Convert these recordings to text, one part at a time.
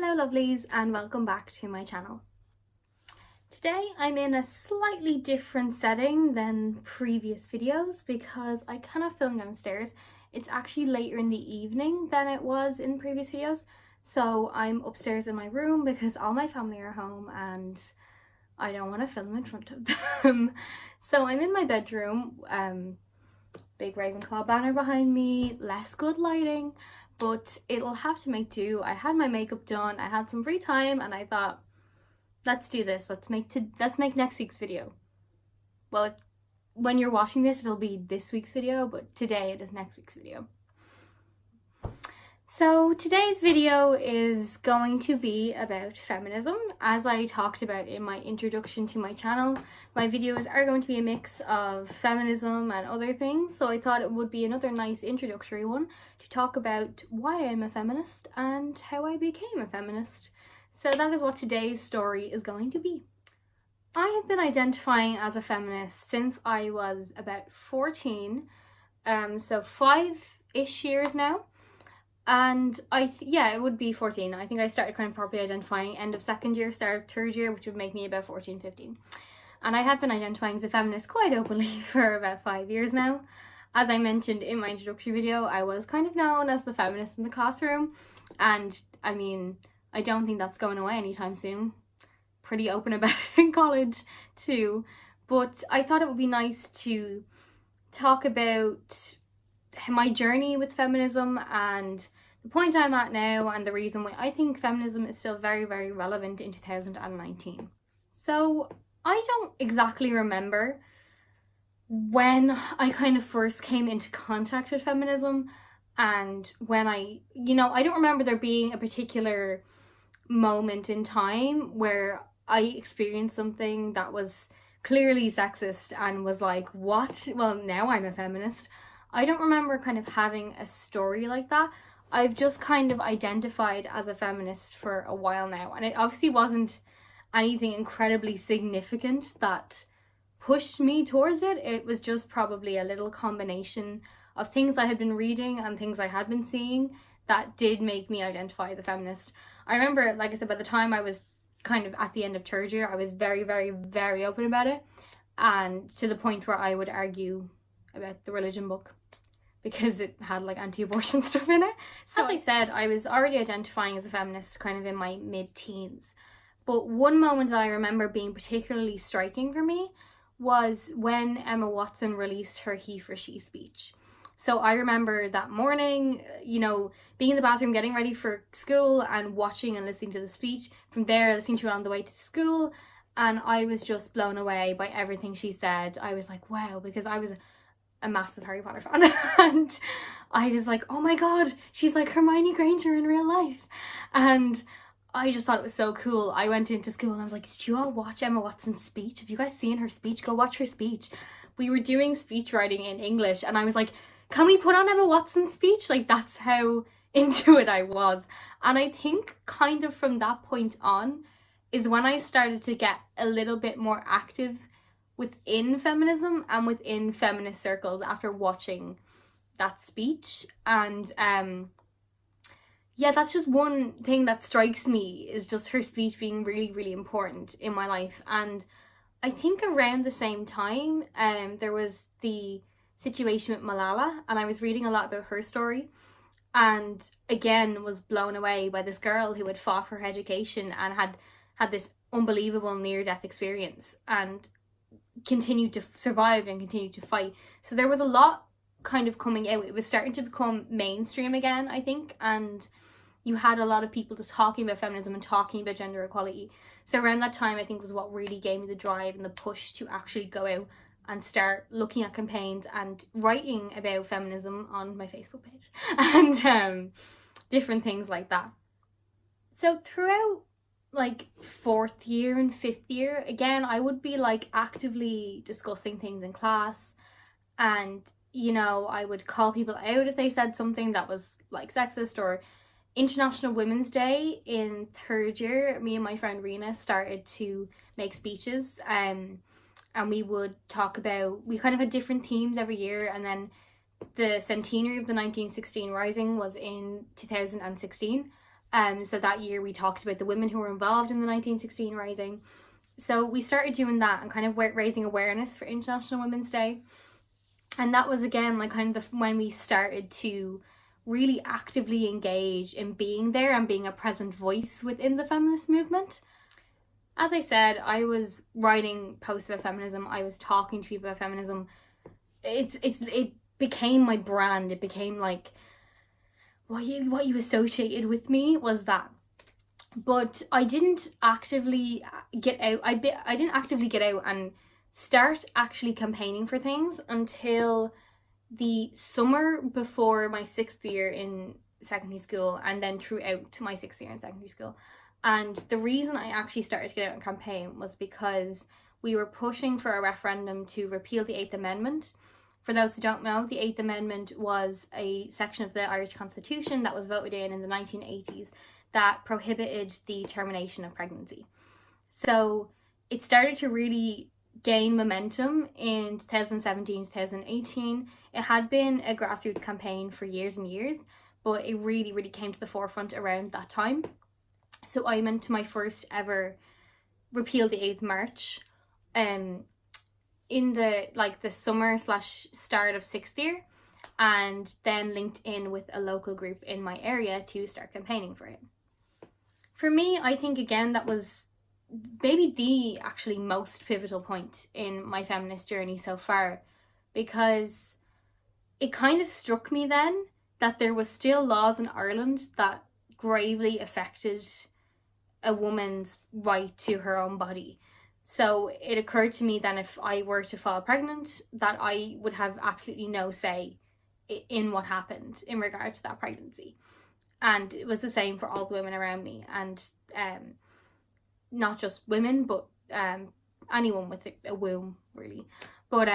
Hello lovelies and welcome back to my channel. Today I'm in a slightly different setting than previous videos because I cannot film downstairs. It's actually later in the evening than it was in previous videos, so I'm upstairs in my room because all my family are home and I don't want to film in front of them. So I'm in my bedroom, big Ravenclaw banner behind me, less good lighting, but it'll have to make do. I had my makeup done, I had some free time, and I thought, let's do this. Let's make next week's video. Well, when you're watching this, it'll be this week's video, but today it is next week's video. So today's video is going to be about feminism. As I talked about in my introduction to my channel, my videos are going to be a mix of feminism and other things, so I thought it would be another nice introductory one to talk about why I'm a feminist and how I became a feminist. So that is what today's story is going to be. I have been identifying as a feminist since I was about 14, so 5-ish years now. And it would be 14. I think I started kind of properly identifying end of second year, start of third year, which would make me about 14, 15. And I have been identifying as a feminist quite openly for about 5 years now. As I mentioned in my introductory video, I was kind of known as the feminist in the classroom. And I mean, I don't think that's going away anytime soon. Pretty open about it in college too. But I thought it would be nice to talk about my journey with feminism and the point I'm at now and the reason why I think feminism is still very, very relevant in 2019. So I don't exactly remember when I kind of first came into contact with feminism and when I don't remember there being a particular moment in time where I experienced something that was clearly sexist and was like, what? Well, now I'm a feminist. I don't remember kind of having a story like that. I've just kind of identified as a feminist for a while now, and it obviously wasn't anything incredibly significant that pushed me towards it. It was just probably a little combination of things I had been reading and things I had been seeing that did make me identify as a feminist. I remember, like I said, by the time I was kind of at the end of third year, I was very, very, very open about it, and to the point where I would argue about the religion book because it had like anti-abortion stuff in it. So as I said, I was already identifying as a feminist kind of in my mid-teens. But one moment that I remember being particularly striking for me was when Emma Watson released her He for She speech. So I remember that morning, being in the bathroom, getting ready for school and watching and listening to the speech. From there, listening to it on the way to school. And I was just blown away by everything she said. I was like, wow, because I was a massive Harry Potter fan. And I was like, oh my god, she's like Hermione Granger in real life. And I just thought it was so cool. I went into school and I was like, did you all watch Emma Watson's speech? Have you guys seen her speech? Go watch her speech. We were doing speech writing in English and I was like, can we put on Emma Watson's speech? Like, that's how into it I was. And I think kind of from that point on is when I started to get a little bit more active within feminism and within feminist circles after watching that speech. And that's just one thing that strikes me, is just her speech being really, really important in my life. And I think around the same time there was the situation with Malala, and I was reading a lot about her story and again was blown away by this girl who had fought for her education and had this unbelievable near-death experience and continued to survive and continued to fight. So there was a lot kind of coming out. It was starting to become mainstream again, I think, and you had a lot of people just talking about feminism and talking about gender equality. So around that time, I think, was what really gave me the drive and the push to actually go out and start looking at campaigns and writing about feminism on my Facebook page and different things like that. So throughout like 4th year and 5th year, again, I would be like actively discussing things in class, and I would call people out if they said something that was like sexist. Or International Women's Day in 3rd year, me and my friend Rena started to make speeches and we would talk about, we kind of had different themes every year, and then the centenary of the 1916 Rising was in 2016, So that year we talked about the women who were involved in the 1916 Rising. So we started doing that and kind of raising awareness for International Women's Day. And that was again like kind of when we started to really actively engage in being there and being a present voice within the feminist movement. As I said, I was writing posts about feminism, I was talking to people about feminism. It became my brand. It became like what you associated with me was that. But I didn't actively get out. I didn't actively get out and start actually campaigning for things until the summer before my 6th year in secondary school, and then throughout my 6th year in secondary school. And the reason I actually started to get out and campaign was because we were pushing for a referendum to repeal the 8th Amendment. For those who don't know, the 8th Amendment was a section of the Irish Constitution that was voted in the 1980s that prohibited the termination of pregnancy. So it started to really gain momentum in 2017, 2018. It had been a grassroots campaign for years and years, but it really, really came to the forefront around that time. So I went to my first ever Repeal the 8th March in the summer / start of 6th year, and then linked in with a local group in my area to start campaigning for it. For me, I think again that was maybe the actually most pivotal point in my feminist journey so far, because it kind of struck me then that there was still laws in Ireland that gravely affected a woman's right to her own body. So it occurred to me then, if I were to fall pregnant, that I would have absolutely no say in what happened in regard to that pregnancy. And it was the same for all the women around me, and not just women, but anyone with a womb, really. But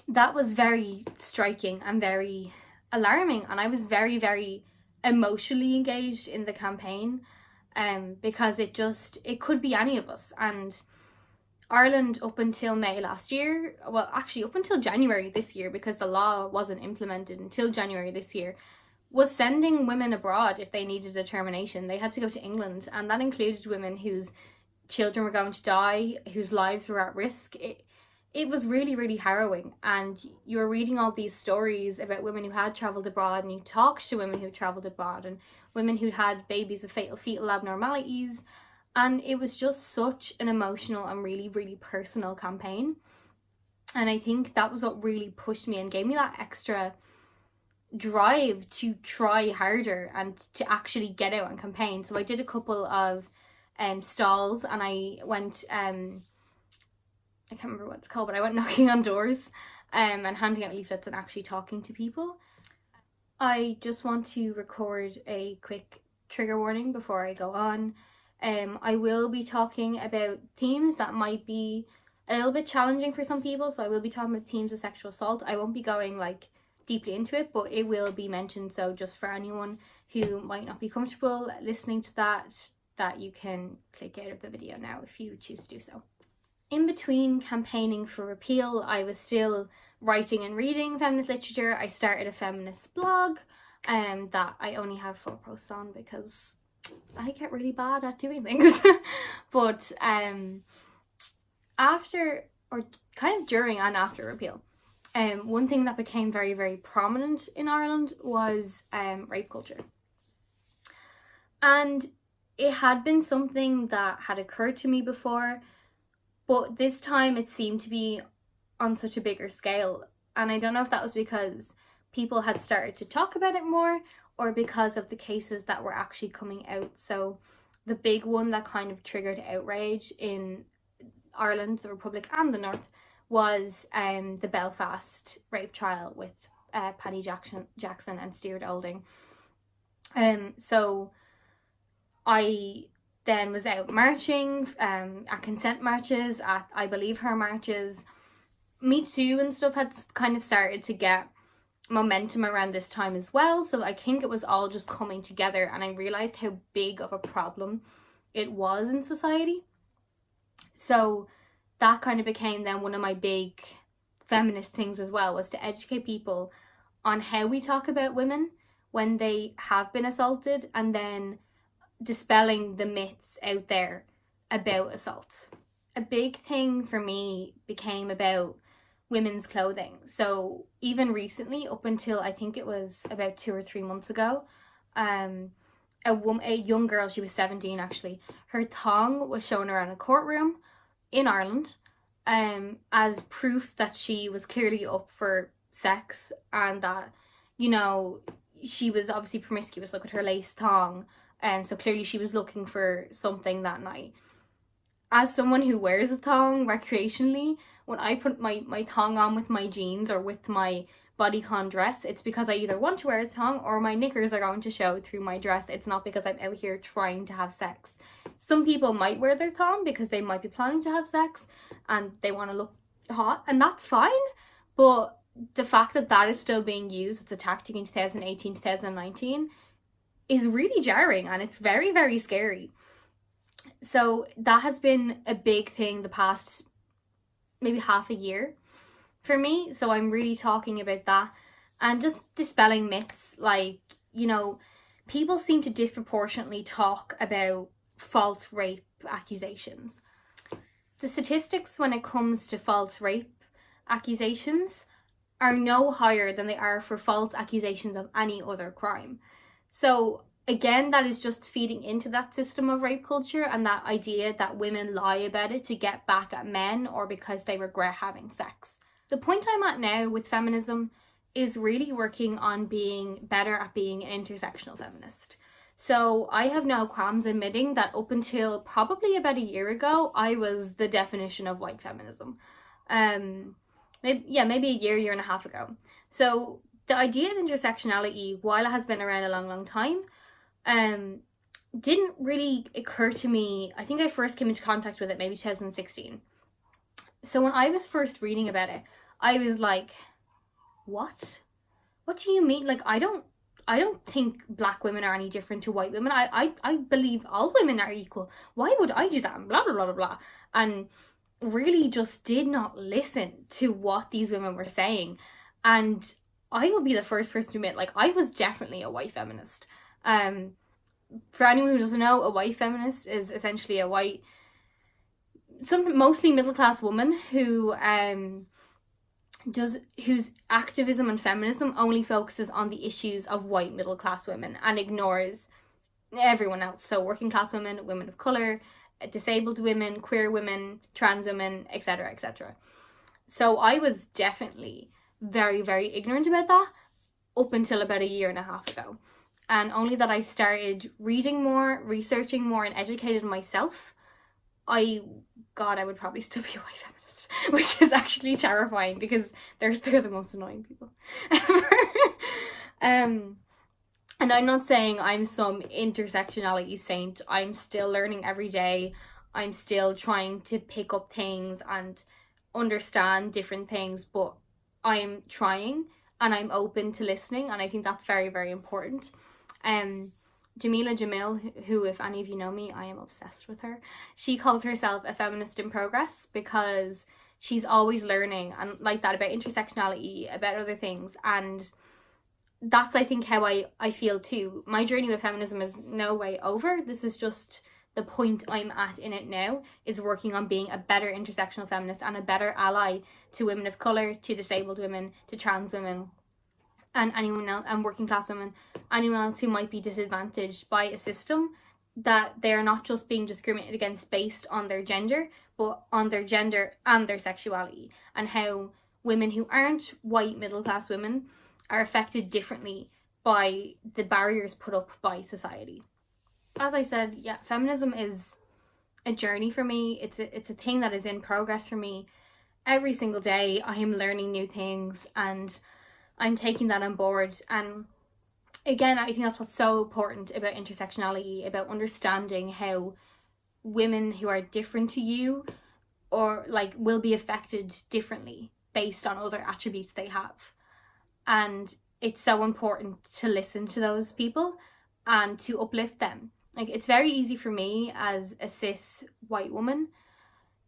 that was very striking and very alarming, and I was very, very emotionally engaged in the campaign, because it could be any of us. And Ireland, up until May last year, well actually up until January this year, because the law wasn't implemented until January this year, was sending women abroad if they needed a termination. They had to go to England, and that included women whose children were going to die, whose lives were at risk. It was really, really harrowing. And you were reading all these stories about women who had travelled abroad, and you talked to women who travelled abroad, and women who had babies with fatal fetal abnormalities. And it was just such an emotional and really, really personal campaign. And I think that was what really pushed me and gave me that extra drive to try harder and to actually get out and campaign. So I did a couple of stalls, and I went I can't remember what it's called, but I went knocking on doors and handing out leaflets and actually talking to people. I just want to record a quick trigger warning before I go on. I will be talking about themes that might be a little bit challenging for some people. So I will be talking about themes of sexual assault. I won't be going like deeply into it, but it will be mentioned. So just for anyone who might not be comfortable listening to that you can click out of the video now if you choose to do so. In between campaigning for repeal, I was still writing and reading feminist literature. I started a feminist blog that I only have 4 posts on because I get really bad at doing things. But after, or kind of during and after repeal, one thing that became very, very prominent in Ireland was rape culture. And it had been something that had occurred to me before, but this time it seemed to be on such a bigger scale. And I don't know if that was because people had started to talk about it more, or because of the cases that were actually coming out. So the big one that kind of triggered outrage in Ireland, the Republic and the North, was the Belfast rape trial with Paddy Jackson and Stuart Olding. So I then was out marching at consent marches, at I Believe Her marches. Me Too and stuff had kind of started to get momentum around this time as well. So I think it was all just coming together, and I realised how big of a problem it was in society. So that kind of became then one of my big feminist things as well, was to educate people on how we talk about women, when they have been assaulted, and then dispelling the myths out there about assault. A big thing for me became about women's clothing. So even recently, up until I think it was about 2 or 3 months ago, a young girl, she was 17 actually, her thong was shown around a courtroom in Ireland as proof that she was clearly up for sex, and that, you know, she was obviously promiscuous. Look at her lace thong, and so clearly she was looking for something that night. As someone who wears a thong recreationally, when I put my thong on with my jeans or with my bodycon dress, it's because I either want to wear a thong or my knickers are going to show through my dress. It's not because I'm out here trying to have sex. Some people might wear their thong because they might be planning to have sex and they want to look hot, and that's fine. But the fact that that is still being used as a tactic in 2018, 2019 is really jarring, and it's very, very scary. So that has been a big thing the past maybe half a year for me. So I'm really talking about that and just dispelling myths. Like, you know, people seem to disproportionately talk about false rape accusations. The statistics when it comes to false rape accusations are no higher than they are for false accusations of any other crime. So again, that is just feeding into that system of rape culture and that idea that women lie about it to get back at men or because they regret having sex. The point I'm at now with feminism is really working on being better at being an intersectional feminist. So I have no qualms admitting that up until probably about a year ago, I was the definition of white feminism. Maybe a year and a half ago. So the idea of intersectionality, while it has been around a long, long time, didn't really occur to me. I think I first came into contact with it maybe 2016. So when I was first reading about it, I was like, what? What do you mean? Like, I don't think black women are any different to white women. I believe all women are equal. Why would I do that? And blah, blah, blah, blah, blah. And really just did not listen to what these women were saying. And I will be the first person to admit, like, I was definitely a white feminist. For anyone who doesn't know, a white feminist is essentially a white, mostly middle class woman whose activism and feminism only focuses on the issues of white middle class women and ignores everyone else. So working class women, women of colour, disabled women, queer women, trans women, etc., etc. So I was definitely very, very ignorant about that up until about a year and a half ago. And only that I started reading more, researching more, and educated myself, I would probably still be a white feminist, which is actually terrifying because they're the most annoying people ever. And I'm not saying I'm some intersectionality saint. I'm still learning every day. I'm still trying to pick up things and understand different things, but I'm trying and I'm open to listening, and I think that's very, very important. Jamila Jamil, who, if any of you know me, I am obsessed with her. She calls herself a feminist in progress because she's always learning and like that about intersectionality, about other things, and that's, I think, how I feel too. My journey with feminism is no way over. This is just the point I'm at in it now, is working on being a better intersectional feminist and a better ally to women of colour, to disabled women, to trans women, and anyone else, and working class women, anyone else who might be disadvantaged by a system, that they're not just being discriminated against based on their gender, but on their gender and their sexuality, and how women who aren't white middle class women are affected differently by the barriers put up by society. As I said, yeah, feminism is a journey for me. It's a thing that is in progress for me. Every single day I am learning new things and I'm taking that on board. And again, I think that's what's so important about intersectionality, about understanding how women who are different to you or like will be affected differently based on other attributes they have. And it's so important to listen to those people and to uplift them. Like, it's very easy for me as a cis white woman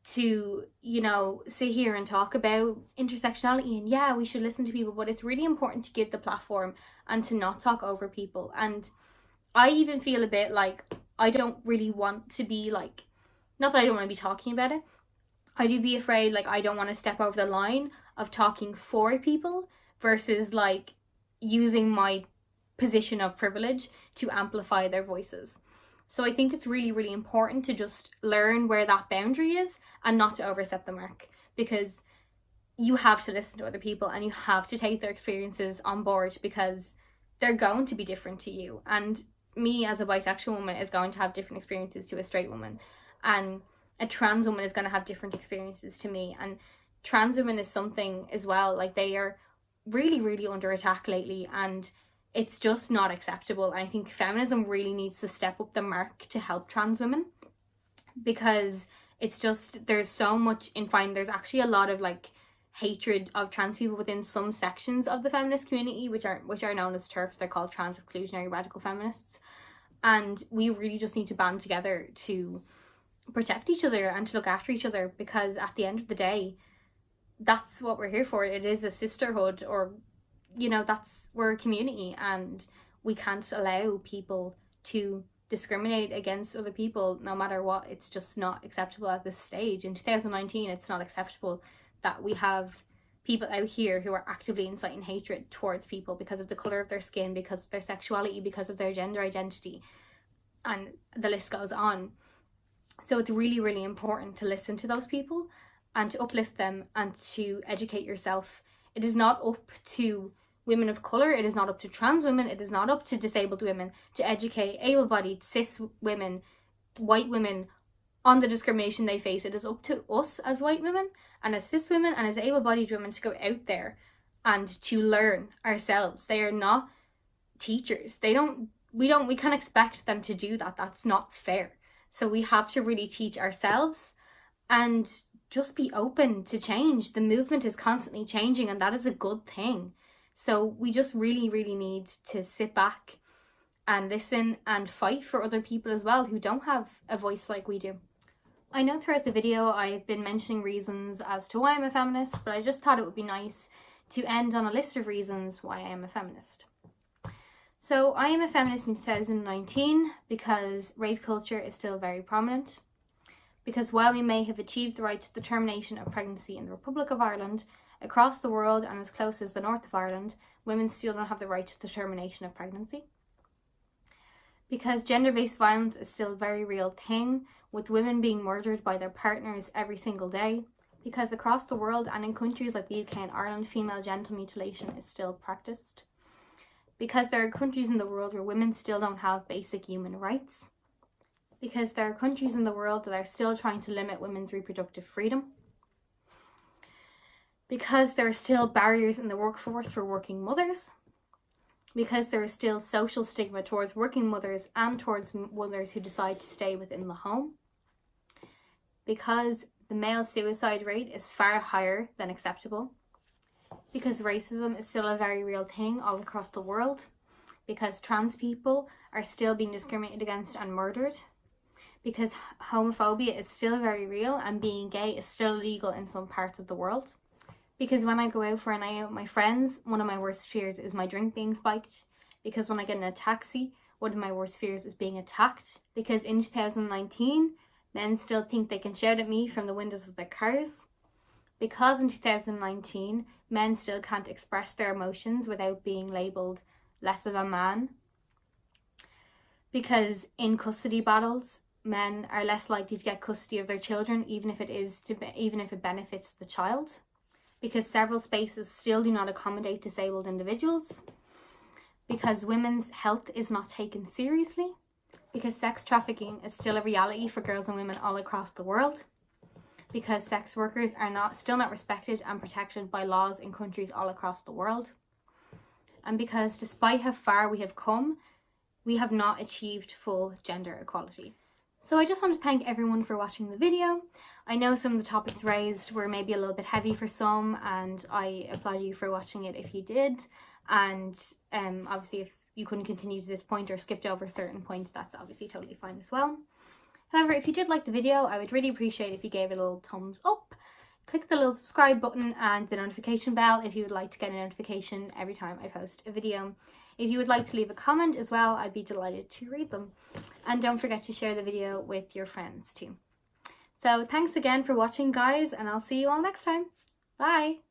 to, you know, sit here and talk about intersectionality, and yeah, we should listen to people, but it's really important to give the platform and to not talk over people. And I even feel a bit like I don't really want to be like, not that I don't want to be talking about it, I do be afraid, like, I don't want to step over the line of talking for people versus like using my position of privilege to amplify their voices. So I think it's really, really important to just learn where that boundary is and not to overstep the mark, because you have to listen to other people and you have to take their experiences on board, because they're going to be different to you. And me as a bisexual woman is going to have different experiences to a straight woman, and a trans woman is going to have different experiences to me. And trans women is something as well, like, they are really, really under attack lately, and it's just not acceptable. And I think feminism really needs to step up the mark to help trans women, because it's just, there's so much in finding, there's actually a lot of like hatred of trans people within some sections of the feminist community, which are known as TERFs. They're called trans exclusionary radical feminists, and we really just need to band together to protect each other and to look after each other, because at the end of the day, that's what we're here for. It is a sisterhood, or, you know, we're a community, and we can't allow people to discriminate against other people no matter what. It's just not acceptable at this stage. In 2019, it's not acceptable that we have people out here who are actively inciting hatred towards people because of the colour of their skin, because of their sexuality, because of their gender identity, and the list goes on. So it's really, really important to listen to those people and to uplift them and to educate yourself. It is not up to women of colour, it is not up to trans women, it is not up to disabled women to educate able-bodied cis women, white women, on the discrimination they face. It is up to us as white women and as cis women and as able-bodied women to go out there and to learn ourselves. They are not teachers. We can't expect them to do that. That's not fair. So we have to really teach ourselves and just be open to change. The movement is constantly changing, and that is a good thing. So we just really, really need to sit back and listen and fight for other people as well who don't have a voice like we do. I know throughout the video I've been mentioning reasons as to why I'm a feminist, but I just thought it would be nice to end on a list of reasons why I am a feminist. So I am a feminist in 2019 because rape culture is still very prominent, because while we may have achieved the right to the termination of pregnancy in the Republic of Ireland, across the world and as close as the north of Ireland, women still don't have the right to the termination of pregnancy. Because gender-based violence is still a very real thing, with women being murdered by their partners every single day. Because across the world and in countries like the UK and Ireland, female genital mutilation is still practiced. Because there are countries in the world where women still don't have basic human rights. Because there are countries in the world that are still trying to limit women's reproductive freedom. Because there are still barriers in the workforce for working mothers. Because there is still social stigma towards working mothers and towards mothers who decide to stay within the home. Because the male suicide rate is far higher than acceptable. Because racism is still a very real thing all across the world. Because trans people are still being discriminated against and murdered. Because homophobia is still very real and being gay is still illegal in some parts of the world. Because when I go out for a night out with my friends, one of my worst fears is my drink being spiked. Because when I get in a taxi, one of my worst fears is being attacked. Because in 2019, men still think they can shout at me from the windows of their cars. Because in 2019, men still can't express their emotions without being labelled less of a man. Because in custody battles, men are less likely to get custody of their children, even if it benefits the child. Because several spaces still do not accommodate disabled individuals. Because women's health is not taken seriously. Because sex trafficking is still a reality for girls and women all across the world. Because sex workers are still not respected and protected by laws in countries all across the world. And because despite how far we have come, we have not achieved full gender equality. So I just want to thank everyone for watching the video. I know some of the topics raised were maybe a little bit heavy for some, and I applaud you for watching it if you did. And obviously if you couldn't continue to this point or skipped over certain points, that's obviously totally fine as well. However, if you did like the video, I would really appreciate if you gave it a little thumbs up. Click the little subscribe button and the notification bell if you would like to get a notification every time I post a video. If you would like to leave a comment as well, I'd be delighted to read them. And don't forget to share the video with your friends too. So thanks again for watching, guys, and I'll see you all next time. Bye!